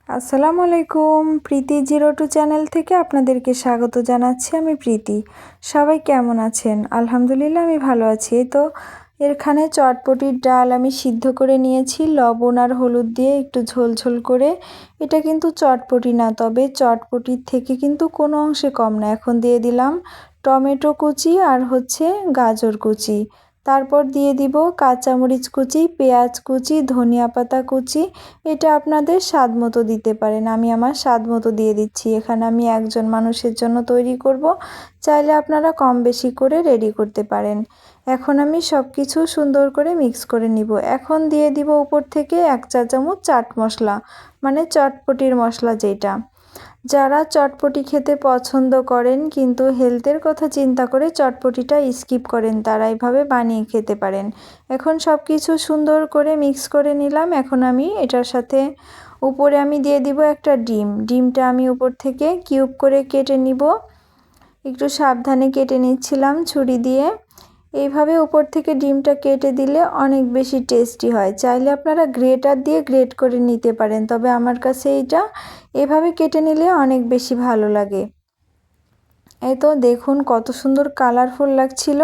আসসালামু আলাইকুম, প্রীতি 02 চ্যানেল থেকে আপনাদেরকে স্বাগত জানাচ্ছি। আমি প্রীতি। সবাই কেমন আছেন? আলহামদুলিল্লাহ আমি ভালো আছি। তো এখানে চটপটির ডাল আমি সিদ্ধ করে নিয়েছি লবণ আর হলুদ দিয়ে একটু ঝোল করে। এটা কিন্তু চটপটি না, তবে চটপটির থেকে কিন্তু কোনো অংশে কম না। এখন দিয়ে দিলাম টমেটো কুচি আর গাজর কুচি। তারপর দিয়ে দিব কাঁচামরিচ কুচি, পেঁয়াজ কুচি, ধনিয়া পাতা কুচি। এটা আপনাদের স্বাদ মতো দিতে পারেন, আমি আমার স্বাদ মতো দিয়ে দিচ্ছি। এখানে আমি একজন মানুষের জন্য তৈরি করব, চাইলে আপনারা কম বেশি করে রেডি করতে পারেন। এখন আমি সব কিছু সুন্দর করে মিক্স করে নিব। এখন দিয়ে দিব উপর থেকে 1 চা চামচ চাট মশলা, মানে চটপটির মশলা যেটা। যারা চটপটি খেতে পছন্দ করেন কিন্তু হেলথের কথা চিন্তা করে চটপটিটা স্কিপ করেন, তারা এইভাবে বানিয়ে খেতে পারেন। এখন সব কিছু সুন্দর করে মিক্স করে নিলাম। এখন আমি এটার সাথে উপরে আমি দিয়ে দিব একটা ডিমটা আমি উপর থেকে কিউব করে কেটে নিব। একটু সাবধানে কেটে নিচ্ছিলাম ছুরি দিয়ে। এইভাবে উপর থেকে ডিমটা কেটে দিলে অনেক বেশি টেস্টি হয়। চাইলে আপনারা গ্রেটার দিয়ে গ্রেট করে নিতে পারেন, তবে আমার কাছে এইটা এভাবে কেটে নিলে অনেক বেশি ভালো লাগে। এই তো দেখুন কত সুন্দর কালারফুল লাগছিল।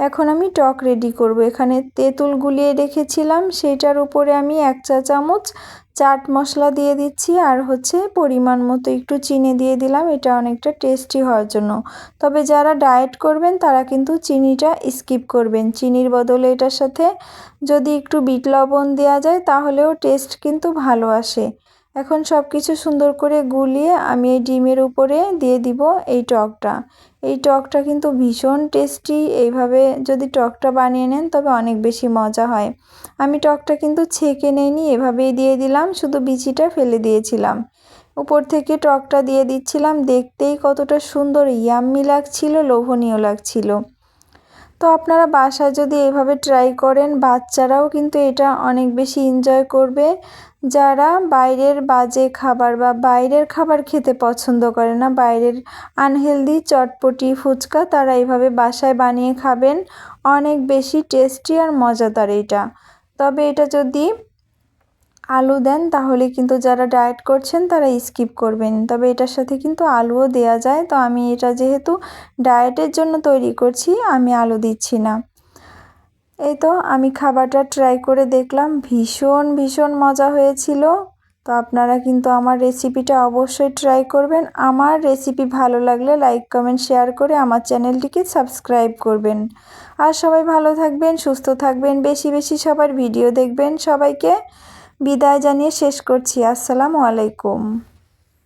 এখন আমি টক রেডি করব। এখানে তেঁতুল গুলিয়ে রেখেছিলাম, সেটার উপরে আমি 1 চা চামচ চাট মশলা দিয়ে দিচ্ছি আর পরিমাণ মতো একটু চিনি দিয়ে দিলাম, এটা অনেকটা টেস্টি হওয়ার জন্য। তবে যারা ডায়েট করবেন তারা কিন্তু চিনিটা স্কিপ করবেন। চিনির বদলে এটার সাথে যদি একটু বিট লবণ দেওয়া যায় তাহলেও টেস্ট কিন্তু ভালো আসে। এখন সব কিছু সুন্দর করে গুলিয়ে আমি এই ডিমের উপরে দিয়ে দিব এই টকটা। এই টকটা কিন্তু ভীষণ টেস্টি। এইভাবে যদি টকটা বানিয়ে নেন তবে অনেক বেশি মজা হয়। আমি টকটা কিন্তু ছেঁকে নেইনি, এভাবেই দিয়ে দিলাম, শুধু বিচিটা ফেলে দিয়েছিলাম। উপর থেকে টকটা দিয়ে দিচ্ছিলাম, দেখতেই কতটা সুন্দর ইয়াম্মি লাগছিল, লোভনীয় লাগছিল। তো আপনারা বাসায় যদি এভাবে ট্রাই করেন, বাচ্চারাও কিন্তু এটা অনেক বেশি এনজয় করবে। যারা বাইরের বাজে খাবার বা বাইরের খাবার খেতে পছন্দ করে না, বাইরের আনহেলদি চটপটি ফুচকা, তারা এইভাবে বাসায় বানিয়ে খাবেন। অনেক বেশি টেস্টি আর মজাদার এটা। তবে এটা যদি আলু দেন তাহলে কিন্তু যারা ডায়েট করছেন তারা স্কিপ করবেন, তবে এটার সাথে কিন্তু আলুও দেয়া যায়। তো আমি এটা যেহেতু ডায়েটের জন্য তৈরি করছি, আমি আলু দিচ্ছি না। এই তো আমি খাবারটা ট্রাই করে দেখলাম, ভীষণ মজা হয়েছিল। তো আপনারা কিন্তু আমার রেসিপিটা অবশ্যই ট্রাই করবেন। আমার রেসিপি ভালো লাগলে লাইক কমেন্ট শেয়ার করে আমার চ্যানেলটিকে সাবস্ক্রাইব করবেন। আর সবাই ভালো থাকবেন, সুস্থ থাকবেন, বেশি সবার ভিডিও দেখবেন। সবাইকে বিদায় জানিয়ে শেষ করছি। আসসালামু আলাইকুম।